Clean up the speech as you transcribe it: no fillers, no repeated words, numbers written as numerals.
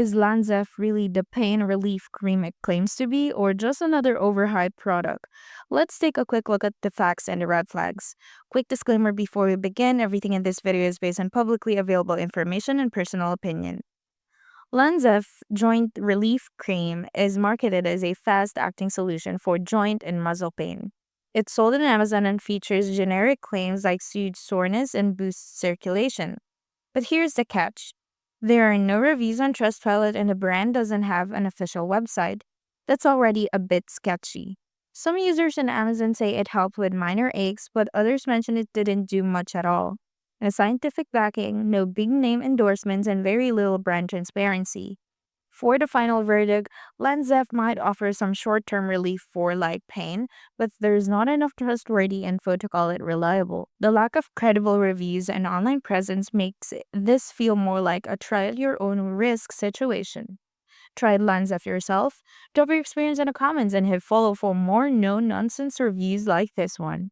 Is Lanzf really the pain relief cream it claims to be, or just another overhyped product? Let's take a quick look at the facts and the red flags. Quick disclaimer before we begin, everything in this video is based on publicly available information and personal opinion. Lanzf Joint Relief Cream is marketed as a fast-acting solution for joint and muscle pain. It's sold on Amazon and features generic claims like soothes soreness and boosts circulation. But here's the catch. There are no reviews on Trustpilot and the brand doesn't have an official website. That's already a bit sketchy. Some users on Amazon say it helped with minor aches, but others mention it didn't do much at all. No scientific backing, no big name endorsements, and very little brand transparency. For the final verdict, Lanzf might offer some short-term relief for like pain, but there's not enough trustworthy info to call it reliable. The lack of credible reviews and online presence makes this feel more like a try-at-your-own-risk situation. Try Lanzf yourself? Drop your experience in the comments and hit follow for more no-nonsense reviews like this one.